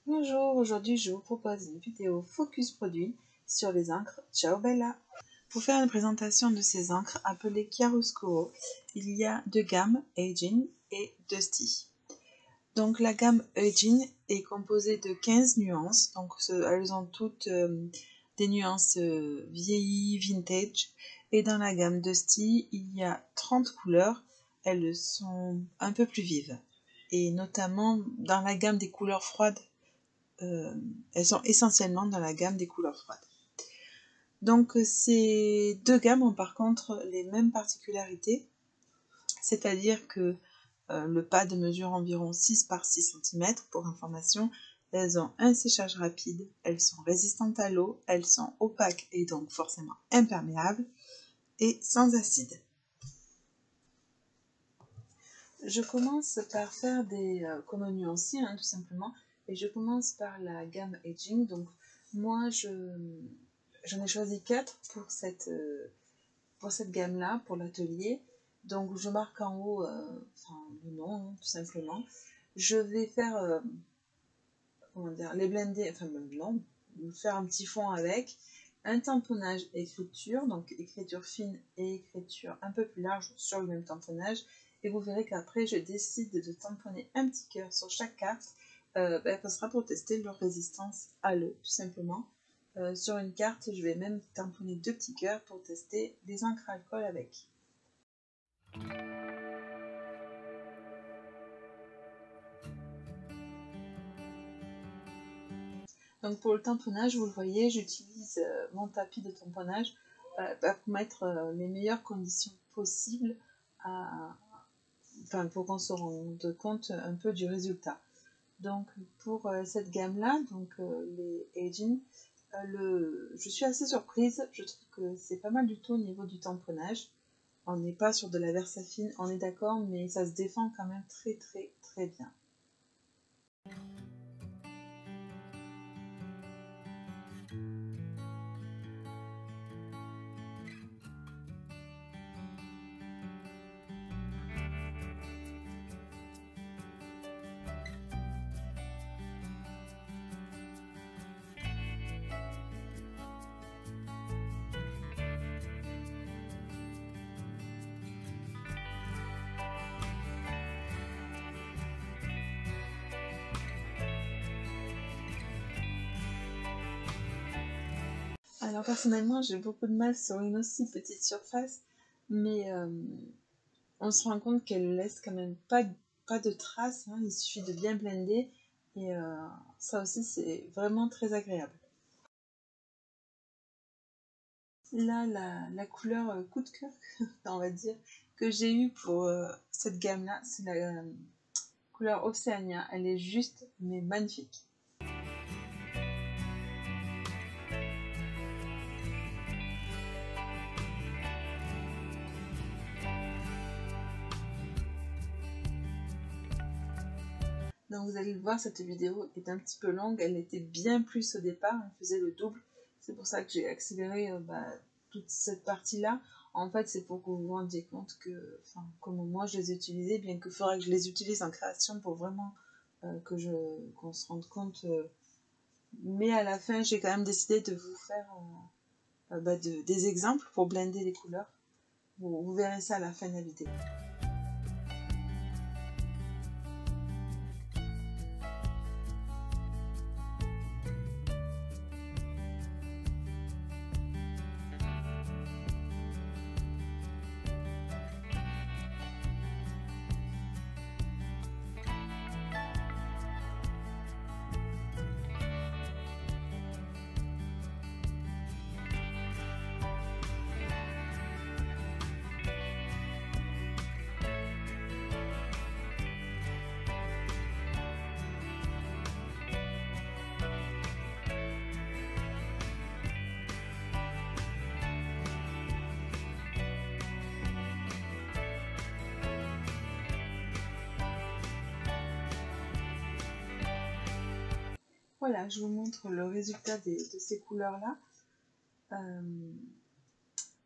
Bonjour, aujourd'hui je vous propose une vidéo focus produit sur les encres Ciao Bella. Pour faire une présentation de ces encres appelées chiaroscuro, il y a deux gammes, Aging et Dusty. Donc la gamme Aging est composée de 15 nuances, donc elles ont toutes des nuances vieillies, vintage. Et dans la gamme Dusty, il y a 30 couleurs, elles sont un peu plus vives. Et notamment dans la gamme des couleurs froides, elles sont essentiellement dans la gamme des couleurs froides. Donc ces deux gammes ont par contre les mêmes particularités, c'est-à-dire que le pad mesure environ 6 par 6 cm pour information. Elles ont un séchage rapide, elles sont résistantes à l'eau, elles sont opaques et donc forcément imperméables et sans acide. Je commence par faire des comme un nuancier tout simplement, et je commence par la gamme Aging. Donc moi j'en ai choisi 4 pour cette gamme-là, pour l'atelier. Donc je marque en haut le nom, tout simplement. Je vais faire, les blender, faire un petit fond avec, un tamponnage écriture, donc écriture fine et écriture un peu plus large sur le même tamponnage. Et vous verrez qu'après, je décide de tamponner un petit cœur sur chaque carte. Ça sera pour tester leur résistance à l'eau, tout simplement. Sur une carte, je vais même tamponner 2 petits cœurs pour tester les encres alcool avec. Donc pour le tamponnage, vous le voyez, j'utilise mon tapis de tamponnage pour mettre les meilleures conditions possibles pour qu'on se rende compte un peu du résultat. Donc pour cette gamme-là, les Aging, je suis assez surprise. Je trouve que c'est pas mal du tout au niveau du tamponnage. On n'est pas sur de la Versafine, on est d'accord, mais ça se défend quand même très très très bien. Alors personnellement, j'ai beaucoup de mal sur une aussi petite surface, mais on se rend compte qu'elle laisse quand même pas de traces, il suffit de bien blender, et ça aussi c'est vraiment très agréable. Là, la couleur coup de cœur, on va dire, que j'ai eu pour cette gamme-là, c'est la couleur Océania. Elle est juste, mais magnifique. Donc vous allez le voir, cette vidéo est un petit peu longue, elle était bien plus au départ, elle faisait le double. C'est pour ça que j'ai accéléré toute cette partie-là. En fait, c'est pour que vous vous rendiez compte que, comment moi je les utilisais, bien qu'il faudrait que je les utilise en création pour vraiment qu'on se rende compte. Mais à la fin, j'ai quand même décidé de vous faire des exemples pour blender les couleurs. Vous verrez ça à la fin de la vidéo. Voilà, je vous montre le résultat de ces couleurs-là.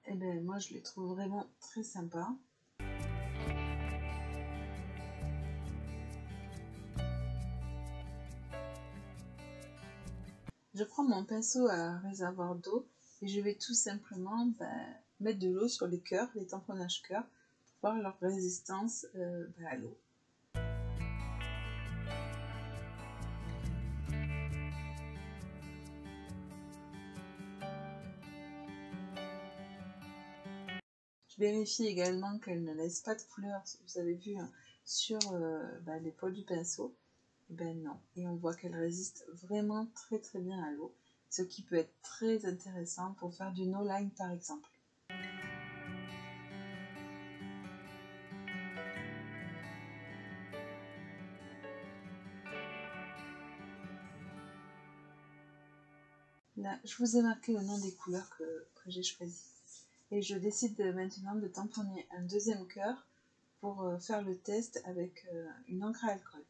Et ben moi, je les trouve vraiment très sympas. je prends mon pinceau à réservoir d'eau et je vais tout simplement mettre de l'eau sur les cœurs, les tamponnages cœurs, pour voir leur résistance à l'eau. Je vérifie également qu'elle ne laisse pas de couleur, vous avez vu hein, sur l'épaule du pinceau. Et ben non, et on voit qu'elle résiste vraiment très très bien à l'eau, ce qui peut être très intéressant pour faire du no-line par exemple. Là, je vous ai marqué le nom des couleurs que j'ai choisies. Et je décide maintenant de tamponner un deuxième cœur pour faire le test avec une encre à alcool.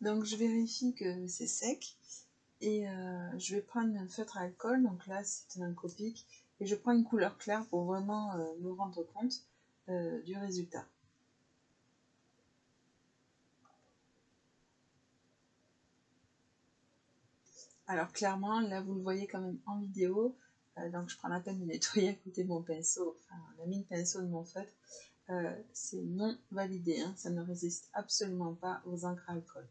Donc je vérifie que c'est sec et je vais prendre un feutre à alcool, donc là c'est un Copic, et je prends une couleur claire pour vraiment me rendre compte du résultat. Alors clairement, là vous le voyez quand même en vidéo, donc je prends la peine de nettoyer à côté de mon pinceau, enfin la mine pinceau de mon feutre, c'est non validé, hein, ça ne résiste absolument pas aux encres à alcool.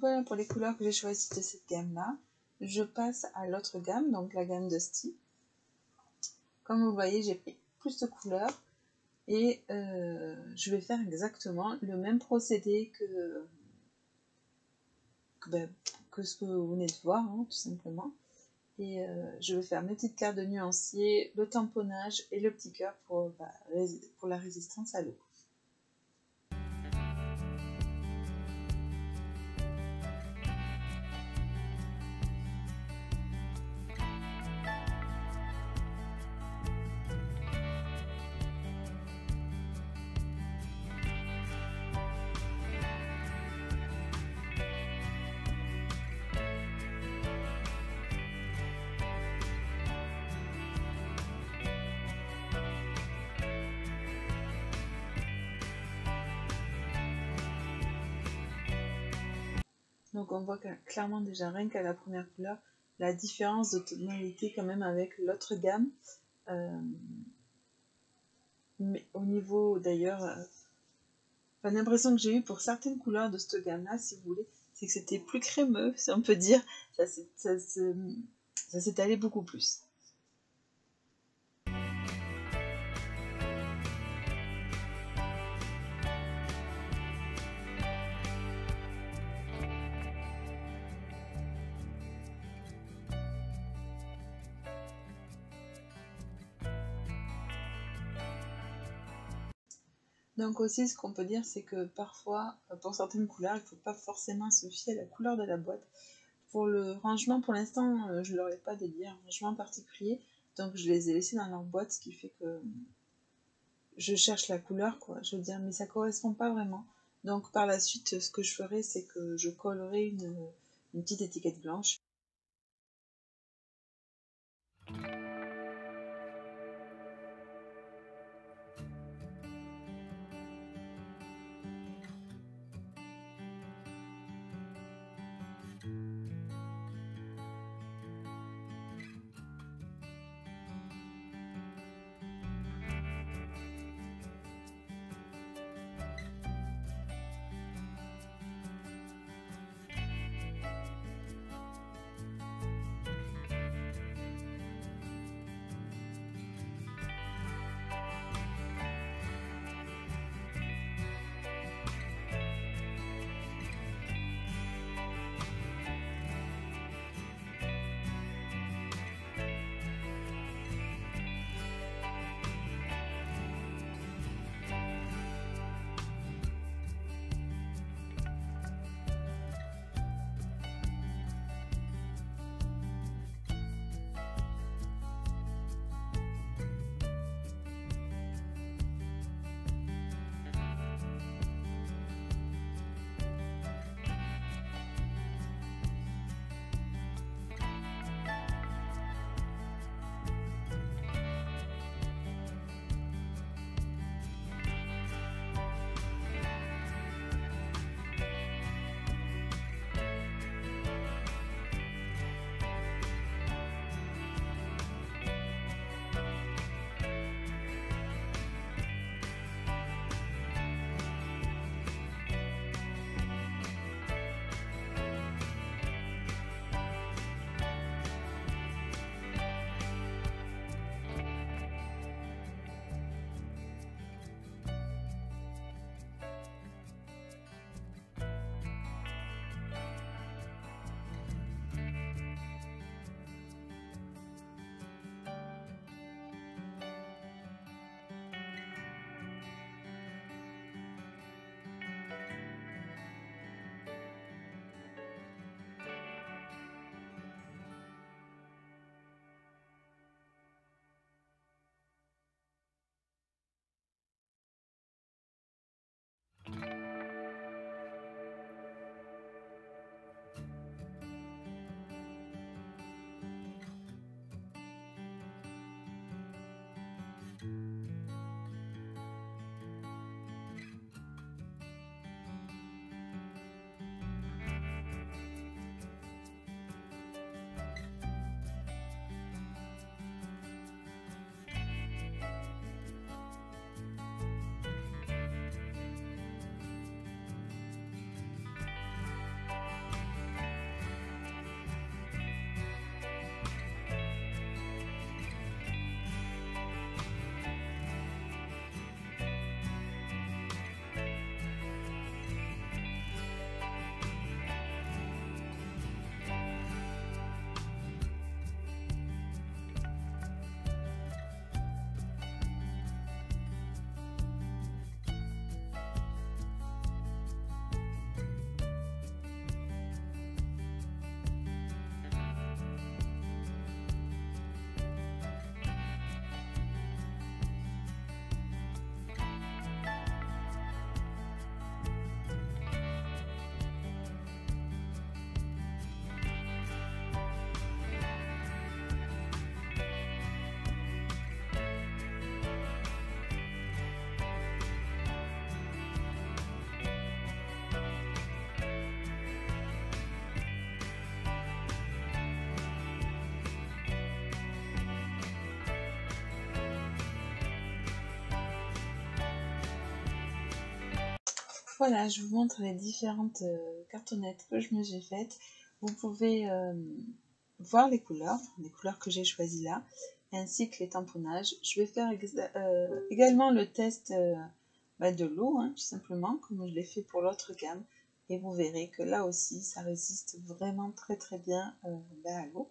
Voilà pour les couleurs que j'ai choisies de cette gamme là. Je passe à l'autre gamme, donc la gamme Dusty. Comme vous le voyez, j'ai pris plus de couleurs et je vais faire exactement le même procédé que ce que vous venez de voir, hein, tout simplement. Et je vais faire mes petites cartes de nuancier, le tamponnage et le petit cœur pour la résistance à l'eau. Donc on voit clairement déjà rien qu'à la première couleur la différence de tonalité quand même avec l'autre gamme. Mais au niveau d'ailleurs, l'impression que j'ai eue pour certaines couleurs de cette gamme là, si vous voulez, c'est que c'était plus crémeux, si on peut dire, ça s'étalait beaucoup plus. Donc aussi, ce qu'on peut dire, c'est que parfois, pour certaines couleurs, il ne faut pas forcément se fier à la couleur de la boîte. Pour le rangement, pour l'instant, je ne leur ai pas dédié un rangement particulier, donc je les ai laissés dans leur boîte, ce qui fait que je cherche la couleur, quoi. Je veux dire, mais ça ne correspond pas vraiment. Donc par la suite, ce que je ferai, c'est que je collerai une petite étiquette blanche. voilà, je vous montre les différentes cartonnettes que je me suis faites. Vous pouvez voir les couleurs que j'ai choisies là, ainsi que les tamponnages. Je vais faire également le test de l'eau, tout simplement, comme je l'ai fait pour l'autre gamme. Et vous verrez que là aussi, ça résiste vraiment très très bien à l'eau.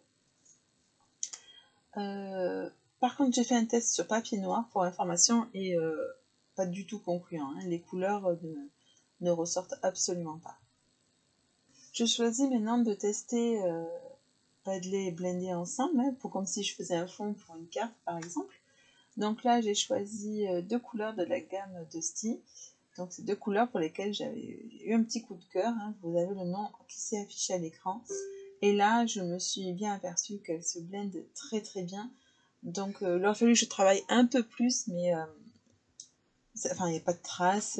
Par contre, j'ai fait un test sur papier noir pour information et pas du tout concluant. Les couleurs ne ressortent absolument pas. Je choisis maintenant de tester, de les blender ensemble, comme si je faisais un fond pour une carte par exemple. Donc là, j'ai choisi deux couleurs de la gamme Dusty. Donc c'est deux couleurs pour lesquelles j'ai eu un petit coup de cœur. Vous avez le nom qui s'est affiché à l'écran. Et là, je me suis bien aperçue qu'elles se blendent très très bien. Donc il aurait fallu que je travaille un peu plus, mais il n'y a pas de traces,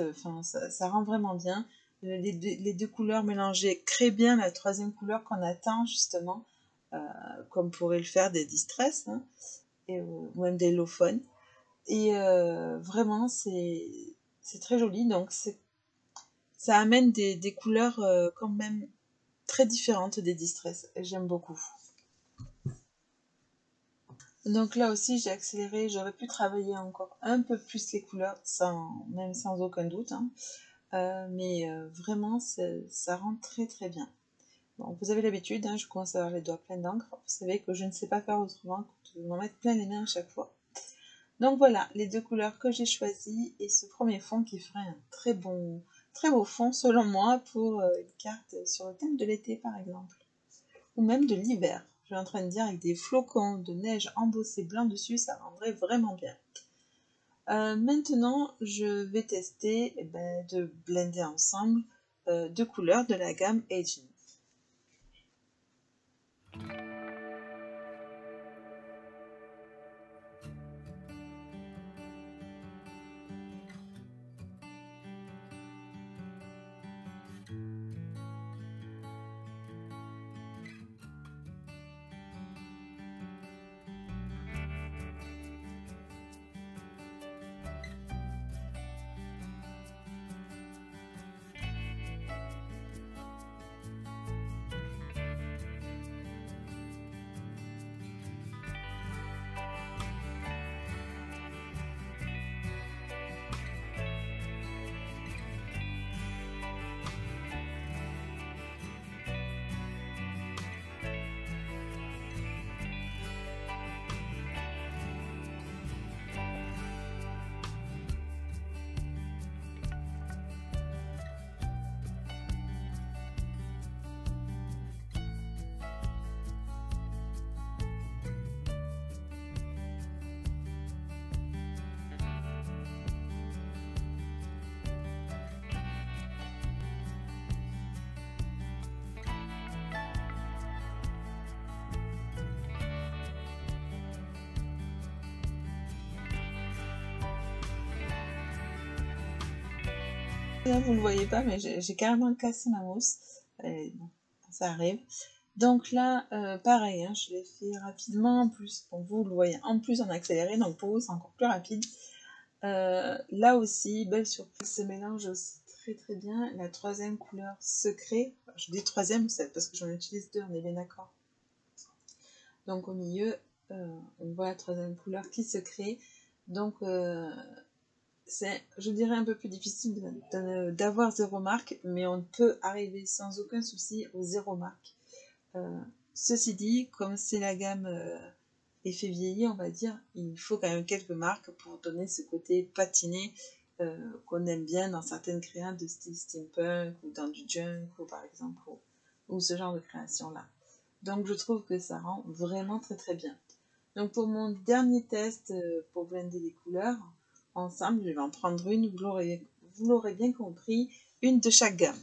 ça rend vraiment bien. Les deux couleurs mélangées créent bien la troisième couleur qu'on attend justement, comme pourrait le faire des Distress, ou même des Lowphone. Et vraiment, c'est très joli. Donc ça amène des couleurs quand même très différentes des Distress. J'aime beaucoup. Donc là aussi, j'ai accéléré. J'aurais pu travailler encore un peu plus les couleurs, même sans aucun doute. Mais vraiment, ça rend très très bien. Bon, vous avez l'habitude, je commence à avoir les doigts pleins d'encre. Vous savez que je ne sais pas faire autrement que de m'en mettre plein les mains à chaque fois. Donc voilà, les deux couleurs que j'ai choisies et ce premier fond qui ferait un très beau fond selon moi pour une carte sur le thème de l'été par exemple. Ou même de l'hiver. Je suis en train de dire avec des flocons de neige embossés blanc dessus, ça rendrait vraiment bien. Maintenant, je vais tester de blender ensemble deux couleurs de la gamme Aging. Là, vous ne le voyez pas, mais j'ai carrément cassé ma mousse. Bon, ça arrive. Donc là, pareil, je l'ai fait rapidement. En plus, bon, vous le voyez en plus en accéléré, donc pour vous, c'est encore plus rapide. Là aussi, belle surprise, se mélange aussi très très bien. La troisième couleur secret, je dis troisième, c'est parce que j'en utilise deux, on est bien d'accord. Donc au milieu, on voit la troisième couleur qui se crée. Donc c'est, je dirais, un peu plus difficile d'avoir 0 marque, mais on peut arriver sans aucun souci aux 0 marque. Ceci dit, comme c'est la gamme effet vieilli, on va dire, il faut quand même quelques marques pour donner ce côté patiné qu'on aime bien dans certaines créations de style steampunk ou dans du junk, ou par exemple, ou ce genre de création-là. Donc je trouve que ça rend vraiment très très bien. Donc pour mon dernier test pour blender les couleurs, ensemble, je vais en prendre une, vous l'aurez bien compris, une de chaque gamme.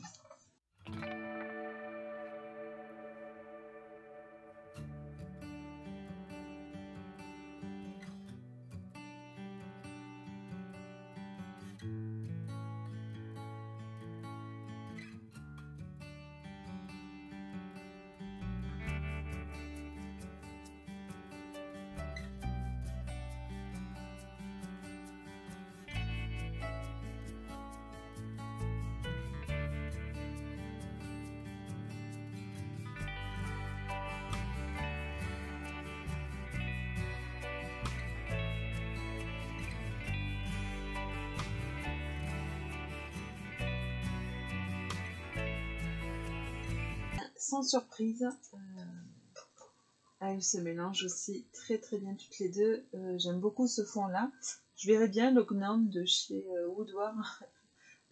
sans surprise. Elles se mélangent aussi très très bien toutes les deux. J'aime beaucoup ce fond là. Je verrais bien le gnome de chez Woodward,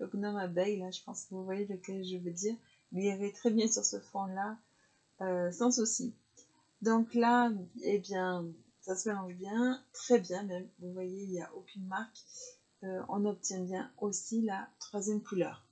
le gnome abeille là, je pense que vous voyez lequel je veux dire. Il irait très bien sur ce fond là, sans souci. Donc là, eh bien, ça se mélange bien, très bien même. Vous voyez, il n'y a aucune marque. On obtient bien aussi la troisième couleur.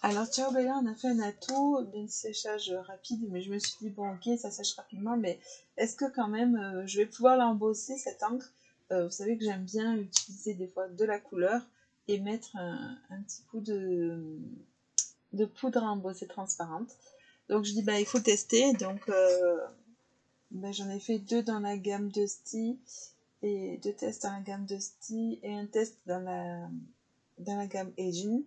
Alors Ciao Bella, on a fait un atout d'un séchage rapide, mais je me suis dit bon ok ça sèche rapidement, mais est-ce que quand même je vais pouvoir l'embosser cette encre. Vous savez que j'aime bien utiliser des fois de la couleur et mettre un petit coup de poudre à embosser transparente. Donc je dis bah il faut tester, donc j'en ai fait 2 dans la gamme de Dusty et 2 tests dans la gamme de Dusty et un test dans la gamme Aging.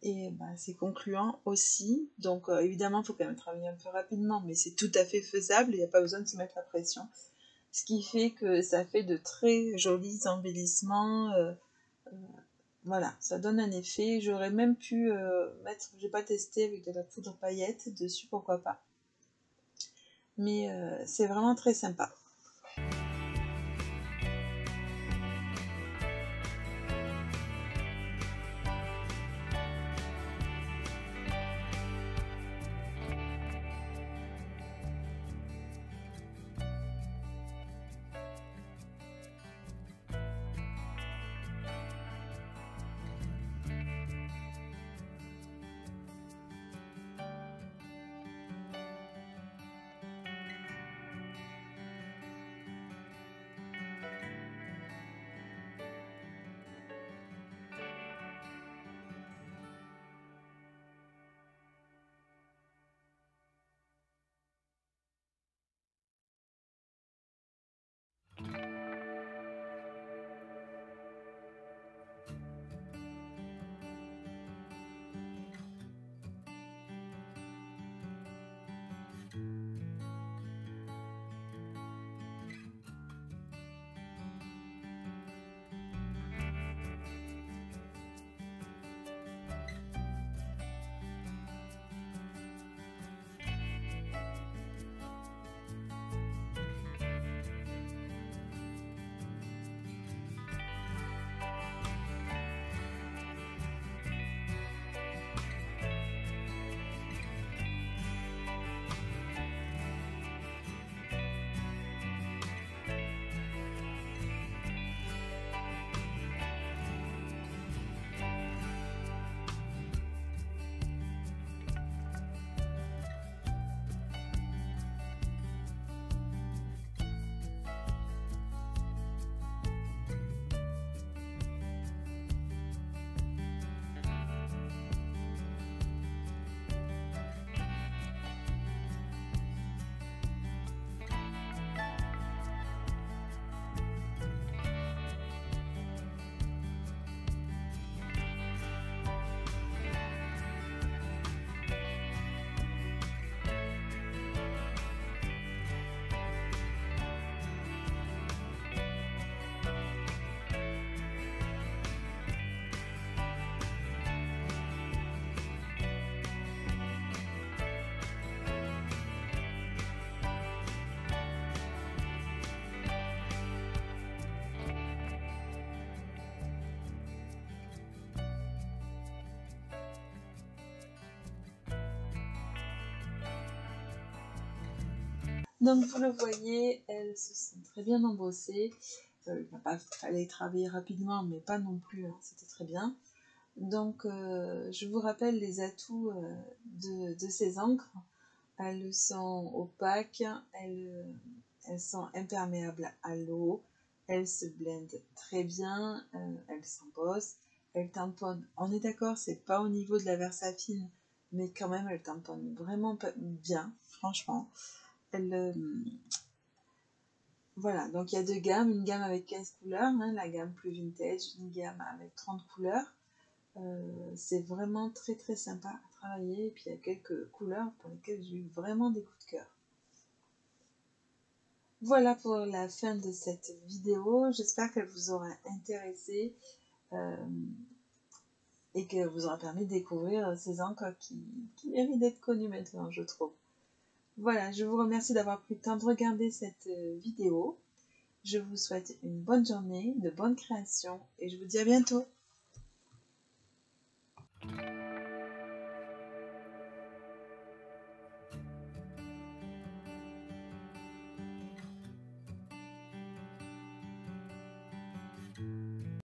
Et c'est concluant aussi. Donc évidemment, il faut quand même travailler un peu rapidement, mais c'est tout à fait faisable. Il n'y a pas besoin de se mettre la pression. Ce qui fait que ça fait de très jolis embellissements. Voilà, ça donne un effet. J'aurais même pu mettre, j'ai pas testé avec de la poudre paillette dessus, pourquoi pas. Mais c'est vraiment très sympa. Donc vous le voyez, elles se sont très bien embossées. Il fallait travailler rapidement, mais pas non plus, hein, c'était très bien. Donc je vous rappelle les atouts de ces encres. Elles sont opaques, elles sont imperméables à l'eau, elles se blendent très bien, elles s'embossent, elles tamponnent. On est d'accord, c'est pas au niveau de la Versafine, mais quand même elles tamponnent vraiment bien, franchement. Voilà, donc il y a deux gammes, une gamme avec 15 couleurs, hein, la gamme plus vintage, une gamme avec 30 couleurs. C'est vraiment très très sympa à travailler, et puis il y a quelques couleurs pour lesquelles j'ai eu vraiment des coups de cœur. Voilà pour la fin de cette vidéo, j'espère qu'elle vous aura intéressé et que vous aura permis de découvrir ces encres qui méritent d'être connues maintenant, je trouve. Voilà, je vous remercie d'avoir pris le temps de regarder cette vidéo. Je vous souhaite une bonne journée, de bonnes créations et je vous dis à bientôt.